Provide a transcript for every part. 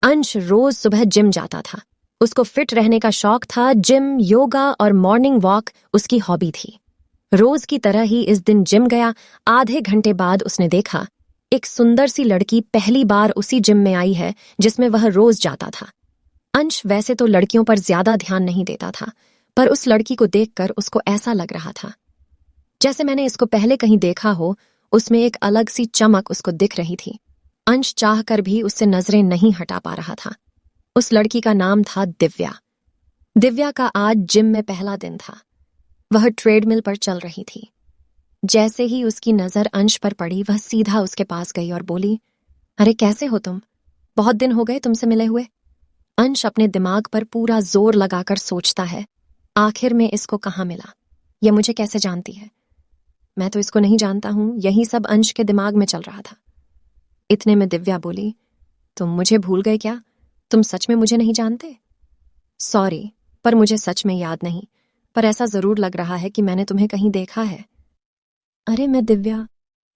अंश रोज सुबह जिम जाता था। उसको फिट रहने का शौक था। जिम, योगा और मॉर्निंग वॉक उसकी हॉबी थी। रोज की तरह ही इस दिन जिम गया। आधे घंटे बाद उसने देखा एक सुंदर सी लड़की पहली बार उसी जिम में आई है जिसमें वह रोज जाता था। अंश वैसे तो लड़कियों पर ज्यादा ध्यान नहीं देता था, पर उस लड़की को देखकर उसको ऐसा लग रहा था जैसे मैंने इसको पहले कहीं देखा हो। उसमें एक अलग सी चमक उसको दिख रही थी। अंश चाहकर भी उससे नजरें नहीं हटा पा रहा था। उस लड़की का नाम था दिव्या। दिव्या का आज जिम में पहला दिन था। वह ट्रेडमिल पर चल रही थी। जैसे ही उसकी नजर अंश पर पड़ी, वह सीधा उसके पास गई और बोली, अरे कैसे हो तुम? बहुत दिन हो गए तुमसे मिले हुए। अंश अपने दिमाग पर पूरा जोर लगाकर सोचता है, आखिर में इसको कहाँ मिला? यह मुझे कैसे जानती है? मैं तो इसको नहीं जानता हूं। यही सब अंश के दिमाग में चल रहा था। इतने में दिव्या बोली, तुम मुझे भूल गए क्या? तुम सच में मुझे नहीं जानते? सॉरी, पर मुझे सच में याद नहीं, पर ऐसा जरूर लग रहा है कि मैंने तुम्हें कहीं देखा है। अरे मैं दिव्या,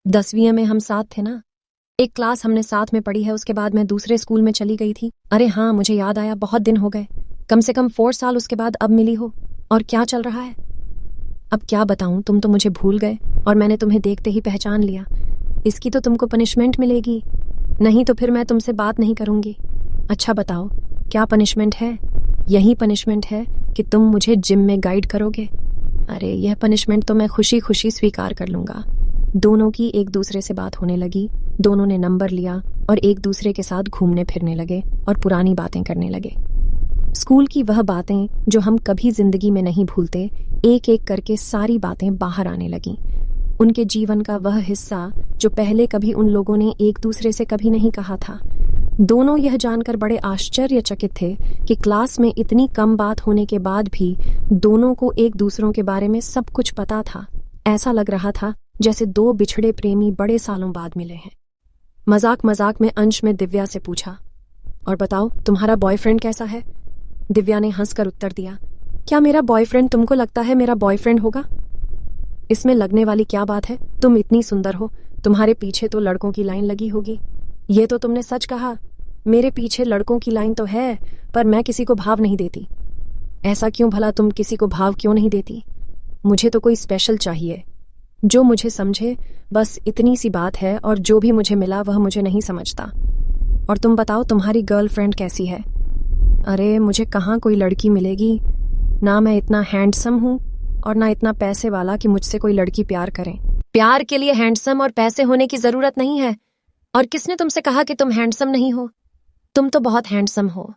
10वीं में हम साथ थे ना। एक क्लास हमने साथ में पढ़ी है। उसके बाद मैं दूसरे स्कूल में चली गई थी। अरे हाँ, मुझे याद आया, बहुत दिन हो गए। कम से कम 4 साल उसके बाद अब मिली हो। और क्या चल रहा है? अब क्या बताऊं, तुम तो मुझे भूल गए और मैंने तुम्हें देखते ही पहचान लिया। इसकी तो तुमको पनिशमेंट मिलेगी, नहीं तो फिर मैं तुमसे बात नहीं करूंगी। अच्छा बताओ, क्या पनिशमेंट है? यही पनिशमेंट है कि तुम मुझे जिम में गाइड करोगे। अरे यह पनिशमेंट तो मैं खुशी खुशी स्वीकार कर लूंगा। दोनों की एक दूसरे से बात होने लगी। दोनों ने नंबर लिया और एक दूसरे के साथ घूमने फिरने लगे और पुरानी बातें करने लगे। स्कूल की वह बातें जो हम कभी जिंदगी में नहीं भूलते, एक एक करके सारी बातें बाहर आने लगीं। उनके जीवन का वह हिस्सा जो पहले कभी उन लोगों ने एक दूसरे से कभी नहीं कहा था। दोनों यह जानकर बड़े आश्चर्यचकित थे कि क्लास में इतनी कम बात होने के बाद भी दोनों को एक दूसरों के बारे में सब कुछ पता था। ऐसा लग रहा था जैसे दो बिछड़े प्रेमी बड़े सालों बाद मिले हैं। मजाक मजाक में अंश में दिव्या से पूछा, और बताओ तुम्हारा बॉयफ्रेंड कैसा है? दिव्या ने हंसकर उत्तर दिया, क्या मेरा बॉयफ्रेंड तुमको लगता है मेरा बॉयफ्रेंड होगा? इसमें लगने वाली क्या बात है? तुम इतनी सुंदर हो, तुम्हारे पीछे तो लड़कों की लाइन लगी होगी। ये तो तुमने सच कहा। मेरे पीछे लड़कों की लाइन तो है, पर मैं किसी को भाव नहीं देती। ऐसा क्यों भला? तुम किसी को भाव क्यों नहीं देती? मुझे तो कोई स्पेशल चाहिए जो मुझे समझे, बस इतनी सी बात है। और जो भी मुझे मिला वह मुझे नहीं समझता। और तुम बताओ, तुम्हारी गर्लफ्रेंड कैसी है? अरे मुझे कहाँ कोई लड़की मिलेगी। ना मैं इतना हैंडसम हूँ और ना इतना पैसे वाला कि मुझसे कोई लड़की प्यार करे। प्यार के लिए हैंडसम और पैसे होने की जरूरत नहीं है। और किसने तुमसे कहा कि तुम हैंडसम नहीं हो? तुम तो बहुत हैंडसम हो।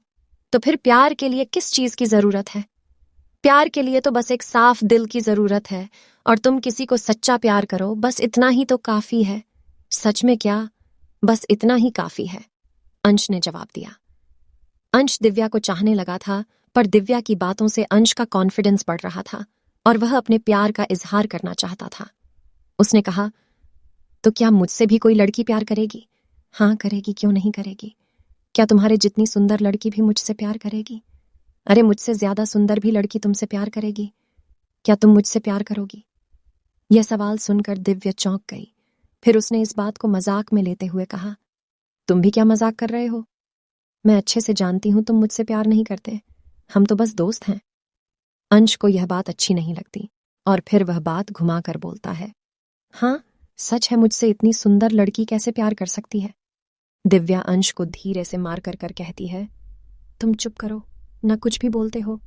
तो फिर प्यार के लिए किस चीज की जरूरत है? प्यार के लिए तो बस एक साफ दिल की जरूरत है। और तुम किसी को सच्चा प्यार करो, बस इतना ही तो काफी है। सच में क्या? बस इतना ही काफी है, अंश ने जवाब दिया। अंश दिव्या को चाहने लगा था, पर दिव्या की बातों से अंश का कॉन्फिडेंस बढ़ रहा था और वह अपने प्यार का इजहार करना चाहता था। उसने कहा, तो क्या मुझसे भी कोई लड़की प्यार करेगी? हाँ करेगी, क्यों नहीं करेगी। क्या तुम्हारे जितनी सुंदर लड़की भी मुझसे प्यार करेगी? अरे मुझसे ज्यादा सुंदर भी लड़की तुमसे प्यार करेगी। क्या तुम मुझसे प्यार करोगी? यह सवाल सुनकर दिव्या चौंक गई। फिर उसने इस बात को मजाक में लेते हुए कहा, तुम भी क्या मजाक कर रहे हो? मैं अच्छे से जानती हूं तुम मुझसे प्यार नहीं करते। हम तो बस दोस्त हैं। अंश को यह बात अच्छी नहीं लगती और फिर वह बात घुमा कर बोलता है, हाँ सच है, मुझसे इतनी सुंदर लड़की कैसे प्यार कर सकती है? दिव्या अंश को धीरे से मार कर कहती है, तुम चुप करो, ना कुछ भी बोलते हो।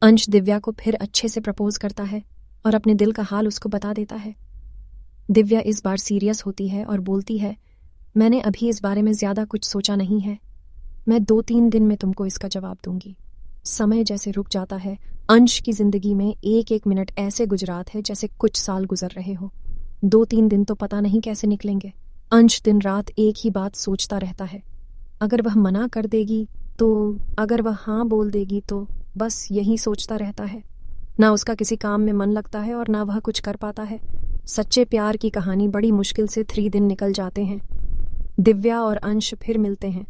अंश दिव्या को फिर अच्छे से प्रपोज करता है और अपने दिल का हाल उसको बता देता है। दिव्या इस बार सीरियस होती है और बोलती है, मैंने अभी इस बारे में ज्यादा कुछ सोचा नहीं है। मैं 2-3 दिन में तुमको इसका जवाब दूंगी। समय जैसे रुक जाता है। अंश की जिंदगी में एक एक मिनट ऐसे गुजरात है जैसे कुछ साल गुजर रहे हो। 2-3 दिन तो पता नहीं कैसे निकलेंगे। अंश दिन रात एक ही बात सोचता रहता है। अगर वह मना कर देगी तो, अगर वह हाँ बोल देगी तो, बस यही सोचता रहता है। ना उसका किसी काम में मन लगता है और ना वह कुछ कर पाता है। सच्चे प्यार की कहानी बड़ी मुश्किल से 3 दिन निकल जाते हैं। दिव्या और अंश फिर मिलते हैं।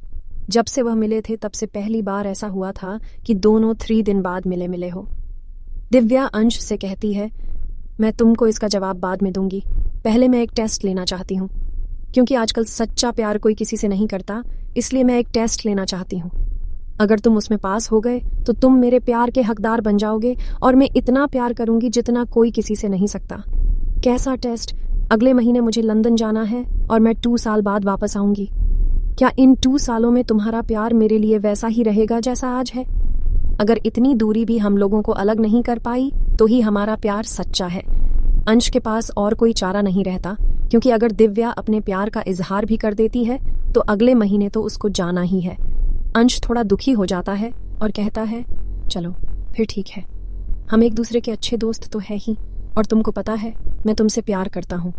जब से वह मिले थे तब से पहली बार ऐसा हुआ था कि दोनों 3 दिन बाद मिले हो। दिव्या अंश से कहती है, मैं तुमको इसका जवाब बाद में दूंगी, पहले मैं एक टेस्ट लेना चाहती हूँ। क्योंकि आजकल सच्चा प्यार कोई किसी से नहीं करता, इसलिए मैं एक टेस्ट लेना चाहती हूँ। अगर तुम उसमें पास हो गए तो तुम मेरे प्यार के हकदार बन जाओगे और मैं इतना प्यार करूंगी जितना कोई किसी से नहीं सकता। कैसा टेस्ट? अगले महीने मुझे लंदन जाना है और मैं 2 साल बाद वापस आऊंगी। क्या इन 2 सालों में तुम्हारा प्यार मेरे लिए वैसा ही रहेगा जैसा आज है? अगर इतनी दूरी भी हम लोगों को अलग नहीं कर पाई तो ही हमारा प्यार सच्चा है। अंश के पास और कोई चारा नहीं रहता, क्योंकि अगर दिव्या अपने प्यार का इजहार भी कर देती है तो अगले महीने तो उसको जाना ही है। अंश थोड़ा दुखी हो जाता है और कहता है, चलो फिर ठीक है, हम एक दूसरे के अच्छे दोस्त तो है ही, और तुमको पता है मैं तुमसे प्यार करता हूँ,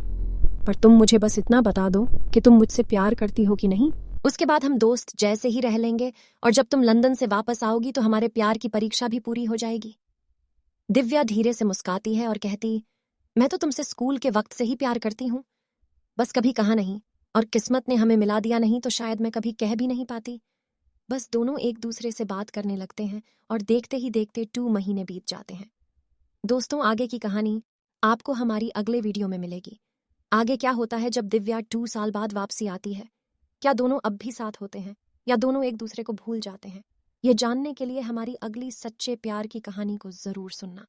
पर तुम मुझे बस इतना बता दो कि तुम मुझसे प्यार करती हो कि नहीं। उसके बाद हम दोस्त जैसे ही रह लेंगे और जब तुम लंदन से वापस आओगी तो हमारे प्यार की परीक्षा भी पूरी हो जाएगी। दिव्या धीरे से मुस्काती है और कहती, मैं तो तुमसे स्कूल के वक्त से ही प्यार करती हूँ, बस कभी कहा नहीं, और किस्मत ने हमें मिला दिया नहीं तो शायद मैं कभी कह भी नहीं पाती। बस दोनों एक दूसरे से बात करने लगते हैं और देखते ही देखते 2 महीने बीत जाते हैं। दोस्तों, आगे की कहानी आपको हमारी अगले वीडियो में मिलेगी। आगे क्या होता है जब दिव्या 2 साल बाद वापसी आती है? क्या दोनों अब भी साथ होते हैं या दोनों एक दूसरे को भूल जाते हैं? ये जानने के लिए हमारी अगली सच्चे प्यार की कहानी को जरूर सुनना।